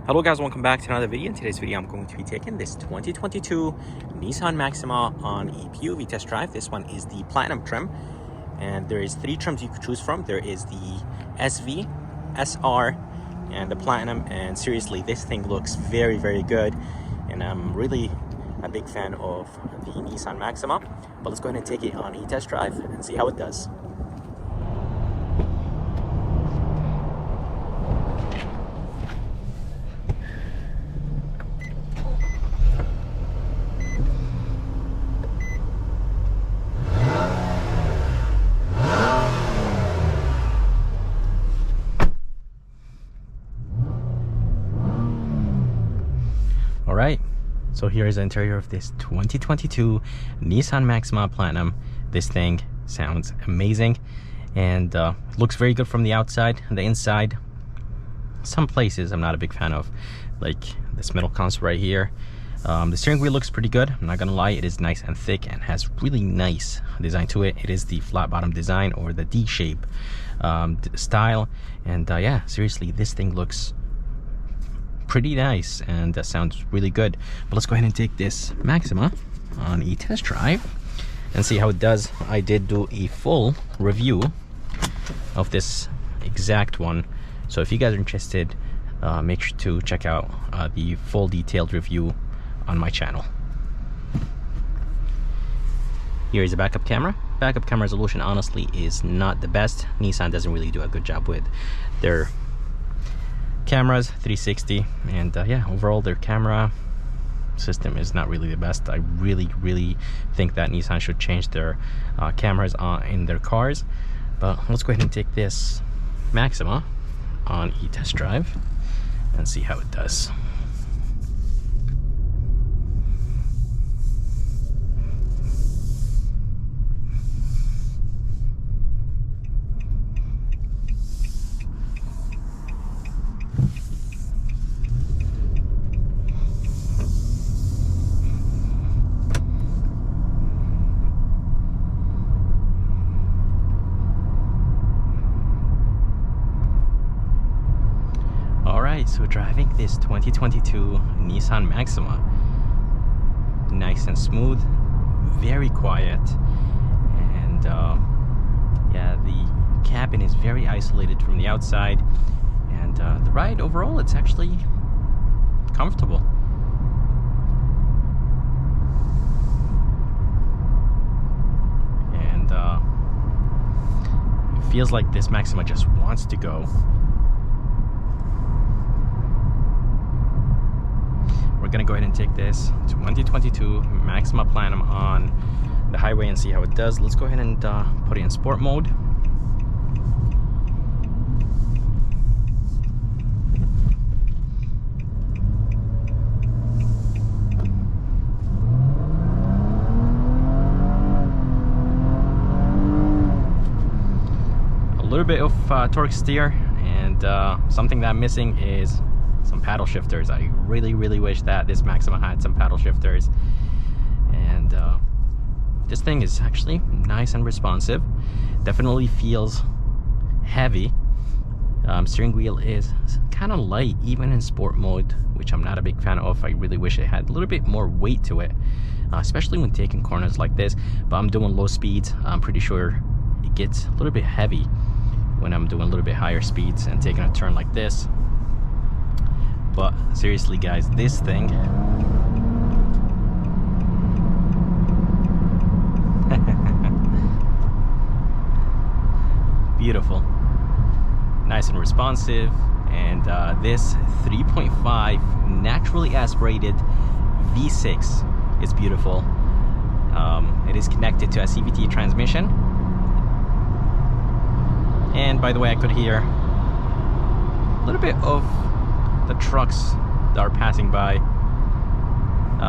Hello guys, welcome back to another video. In today's video I'm going to be taking this 2022 Nissan Maxima on a POV test drive. This one is the Platinum trim, and there is 3 trims you could choose from. There is the SV, SR, and the Platinum, and seriously this thing looks very good, and I'm really a big fan of the Nissan Maxima. But let's go ahead and take it on a test drive and see how it does. Alright, so here is the interior of this 2022 Nissan Maxima Platinum. This thing sounds amazing and looks very good from the outside. The inside, some places I'm not a big fan of, like this middle console right here. The steering wheel looks pretty good, I'm not gonna lie. It is nice and thick and has really nice design to it. It is the flat bottom design, or the D shape style, and yeah, seriously this thing looks pretty nice and sounds really good. But let's go ahead and take this Maxima on a test drive and see how it does. I did do a full review of this exact one, so if you guys are interested, make sure to check out the full detailed review on my channel. Here is a backup camera. Backup camera resolution honestly is not the best. Nissan doesn't really do a good job with their cameras, 360, and yeah, overall their camera system is not really the best. I really think that Nissan should change their cameras in their cars. But let's go ahead and take this Maxima on a test drive and see how it does. So driving this 2022 Nissan Maxima, nice and smooth, very quiet, and yeah, the cabin is very isolated from the outside, and the ride overall, it's actually comfortable. And it feels like this Maxima just wants to go. We're gonna go ahead and take this 2022 Maxima Platinum on the highway and see how it does. Let's go ahead and put it in sport mode. A little bit of torque steer, and something that I'm missing is some paddle shifters. I really wish that this Maxima had some paddle shifters, and this thing is actually nice and responsive. Definitely feels heavy. Steering wheel is kind of light even in sport mode, which I'm not a big fan of. I really wish it had a little bit more weight to it, especially when taking corners like this. But I'm doing low speeds, I'm pretty sure it gets a little bit heavy when I'm doing a little bit higher speeds and taking a turn like this. But seriously guys, this thing beautiful, nice and responsive, and this 3.5 naturally aspirated V6 is beautiful. It is connected to a CVT transmission, and by the way, I could hear a little bit of the trucks that are passing by.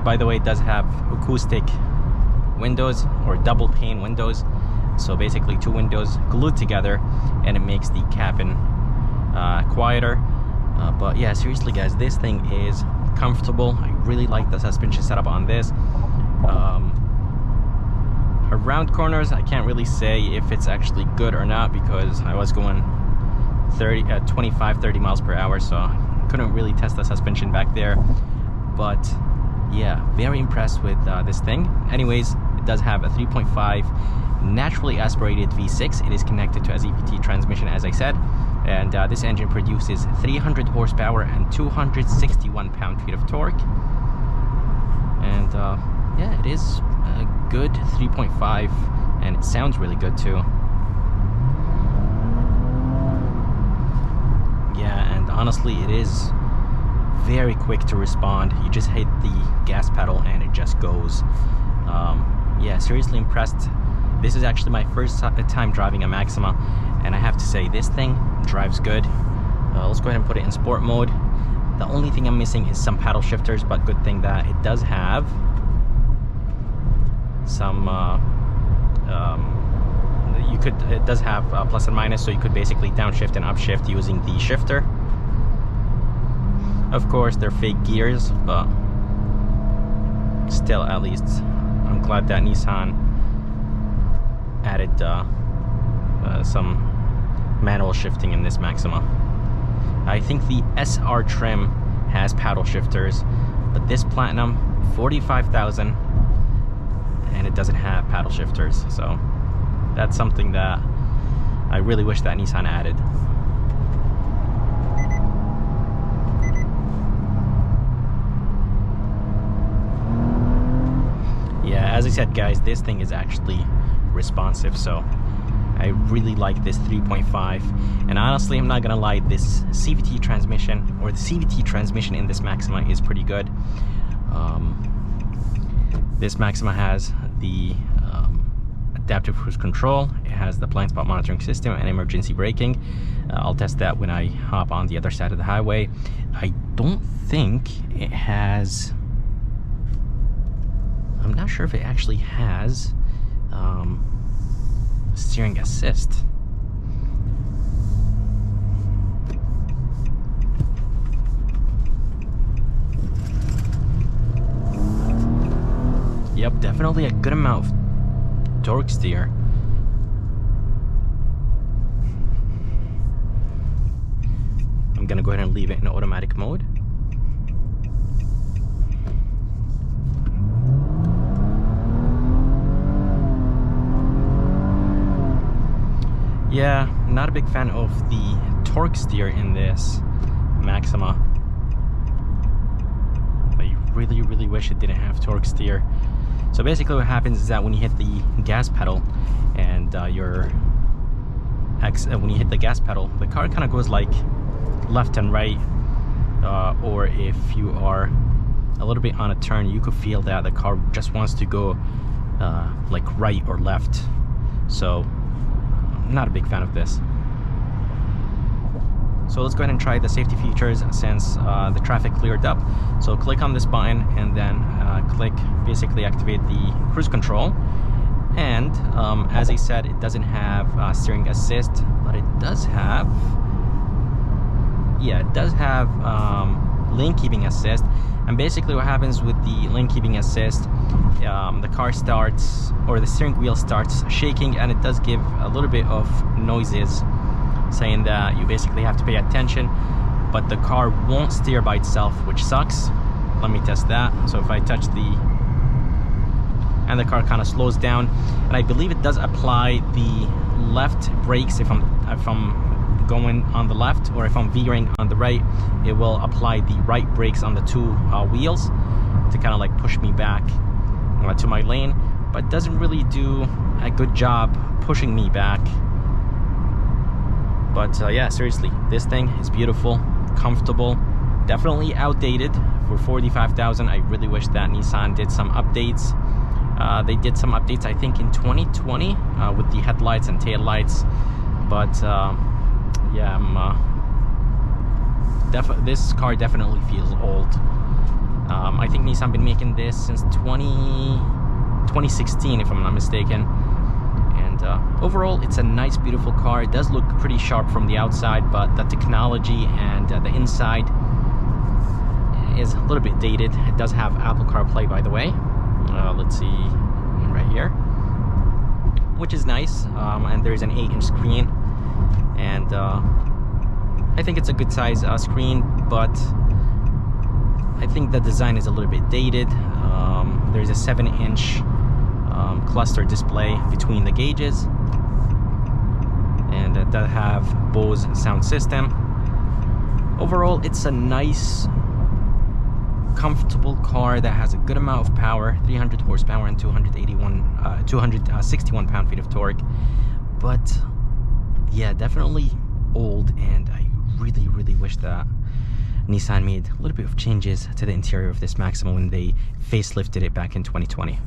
By the way, it does have acoustic windows, or double pane windows, so basically 2 windows glued together, and it makes the cabin quieter. But yeah, seriously guys, this thing is comfortable. I really like the suspension setup on this. Around corners, I can't really say if it's actually good or not, because I was going 25-30 miles per hour, so couldn't really test the suspension back there, but yeah, very impressed with this thing. Anyways, it does have a 3.5 naturally aspirated V6. It is connected to a ZPT transmission, as I said, and this engine produces 300 horsepower and 261 pound-feet of torque. And yeah, it is a good 3.5, and it sounds really good too. Yeah, and honestly, it is very quick to respond. You just hit the gas pedal and it just goes. Yeah, seriously impressed. This is actually my first time driving a Maxima, and I have to say, this thing drives good. Let's go ahead and put it in sport mode. The only thing I'm missing is some paddle shifters, but good thing that it does have some it does have plus and minus, so you could basically downshift and upshift using the shifter. Of course, they're fake gears, but still, at least I'm glad that Nissan added some manual shifting in this Maxima. I think the SR trim has paddle shifters, but this Platinum, 45,000, and it doesn't have paddle shifters, so that's something that I really wish that Nissan added. Yeah, as I said, guys, this thing is actually responsive, so I really like this 3.5. And honestly, I'm not gonna lie, this CVT transmission, or the CVT transmission in this Maxima, is pretty good. This Maxima has the adaptive cruise control, it has the blind spot monitoring system and emergency braking. I'll test that when I hop on the other side of the highway. I don't think it has, I'm not sure if it actually has steering assist. Yep, definitely a good amount of torque steer. I'm gonna go ahead and leave it in automatic mode. Yeah, not a big fan of the torque steer in this Maxima. I really wish it didn't have torque steer. So basically what happens is that when you hit the gas pedal and when you hit the gas pedal, the car kind of goes like left and right, or if you are a little bit on a turn, you could feel that the car just wants to go like right or left. So I'm not a big fan of this. So let's go ahead and try the safety features since the traffic cleared up. So click on this button and then click basically activate the cruise control. And as I said, it doesn't have steering assist, but it does have, yeah, it does have lane keeping assist. And basically what happens with the lane keeping assist, the car starts, or the steering wheel starts shaking, and it does give a little bit of noises saying that you basically have to pay attention, but the car won't steer by itself, which sucks. Let me test that. So if I touch and the car kind of slows down, and I believe it does apply the left brakes if I'm going on the left, or if I'm veering on the right, it will apply the right brakes on the two wheels to kind of like push me back to my lane, but it doesn't really do a good job pushing me back. But yeah, seriously, this thing is beautiful, comfortable, definitely outdated for 45,000. I really wish that Nissan did some updates. They did some updates, I think, in 2020 with the headlights and tail lights. But yeah, this car definitely feels old. I think Nissan been making this since 2016, if I'm not mistaken. Overall, it's a nice, beautiful car. It does look pretty sharp from the outside, but the technology and the inside is a little bit dated. It does have Apple CarPlay, by the way. Let's see, right here, which is nice. And there's an 8-inch screen, and I think it's a good size screen, but I think the design is a little bit dated. There's a 7-inch cluster display between the gauges, and that have Bose sound system. Overall, it's a nice, comfortable car that has a good amount of power, 300 horsepower and 261 pound-feet of torque. But yeah, definitely old, and I really wish that Nissan made a little bit of changes to the interior of this Maxima when they facelifted it back in 2020.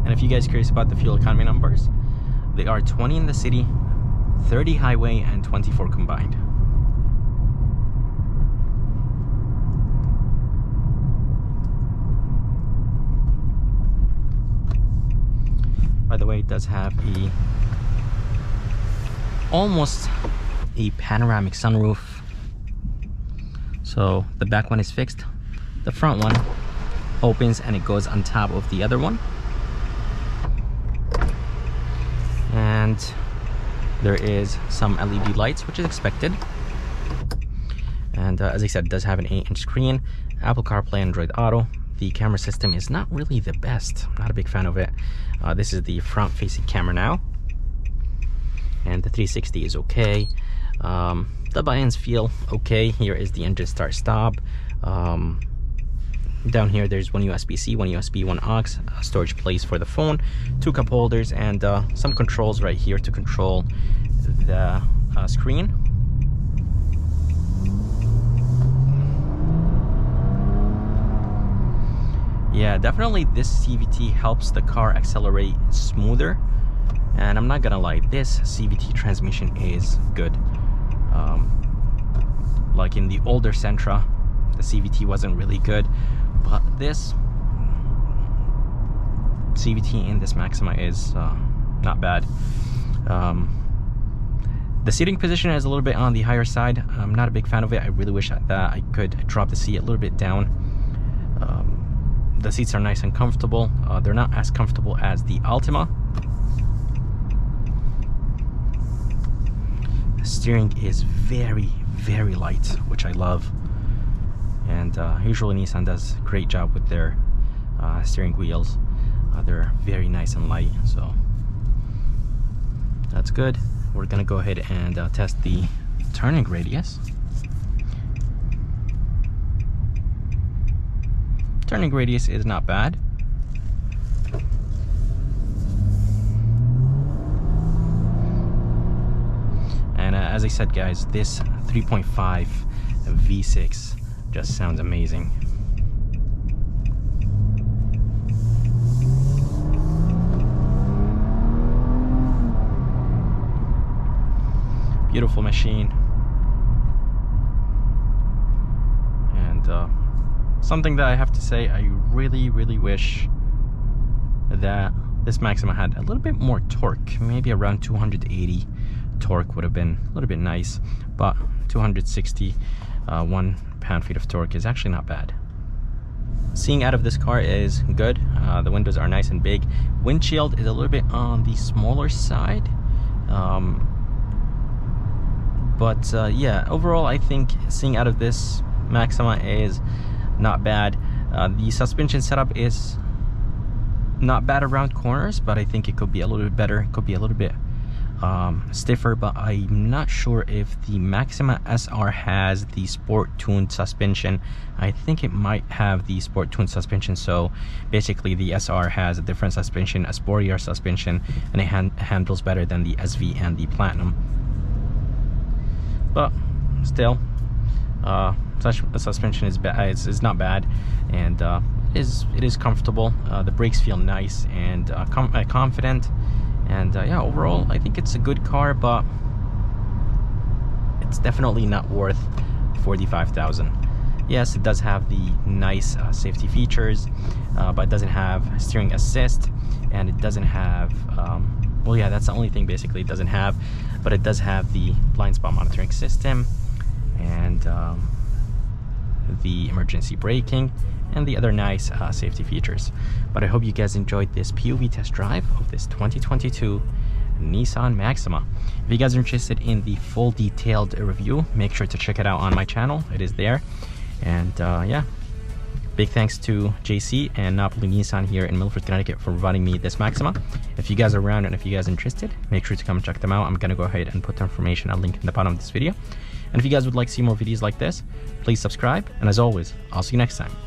And if you guys are curious about the fuel economy numbers, they are 20 in the city, 30 highway, and 24 combined. By the way, it does have almost a panoramic sunroof. So the back one is fixed. The front one opens and it goes on top of the other one. And there is some LED lights, which is expected. And as I said, it does have an 8-inch screen, Apple CarPlay, Android Auto. The camera system is not really the best. Not a big fan of it. This is the front-facing camera now, and the 360 is okay. The buttons feel okay. Here is the engine start-stop. Down here, there's one USB-C, one USB, one aux, storage place for the phone, 2 cup holders, and some controls right here to control the screen. Yeah, definitely this CVT helps the car accelerate smoother, and I'm not gonna lie, this CVT transmission is good. Like in the older Sentra, the CVT wasn't really good, but this CVT in this Maxima is not bad. The seating position is a little bit on the higher side. I'm not a big fan of it. I really wish that I could drop the seat a little bit down. The seats are nice and comfortable. They're not as comfortable as the Altima. The steering is very light, which I love. And usually Nissan does a great job with their steering wheels. They're very nice and light, so that's good. We're gonna go ahead and test the turning radius. Turning radius is not bad. And as I said, guys, this 3.5 V6 just sounds amazing. Beautiful machine. And something that I have to say, I really wish that this Maxima had a little bit more torque. Maybe around 280 torque would have been a little bit nice, but 261 pound-feet of torque is actually not bad. Seeing out of this car is good. The windows are nice and big. Windshield is a little bit on the smaller side. But yeah, overall I think seeing out of this Maxima is not bad. The suspension setup is not bad around corners, but I think it could be a little bit better. It could be a little bit stiffer, but I'm not sure if the Maxima SR has the sport tuned suspension. I think it might have the sport tuned suspension, so basically the SR has a different suspension, a sportier suspension, and it handles better than the SV and the Platinum. But still, the suspension is is not bad, and it is comfortable. The brakes feel nice and confident, and yeah, overall I think it's a good car, but it's definitely not worth $45,000. Yes, it does have the nice safety features, but it doesn't have steering assist, and it doesn't have well, yeah, that's the only thing basically it doesn't have, but it does have the blind spot monitoring system, and the emergency braking, and the other nice safety features. But I hope you guys enjoyed this POV test drive of this 2022 Nissan Maxima. If you guys are interested in the full detailed review, make sure to check it out on my channel. It is there. And yeah, big thanks to JC and Napoli Nissan here in Milford, Connecticut for providing me this Maxima. If you guys are around and if you guys are interested, make sure to come check them out. I'm gonna go ahead and put the information, I'll link in the bottom of this video. And if you guys would like to see more videos like this, please subscribe. And as always, I'll see you next time.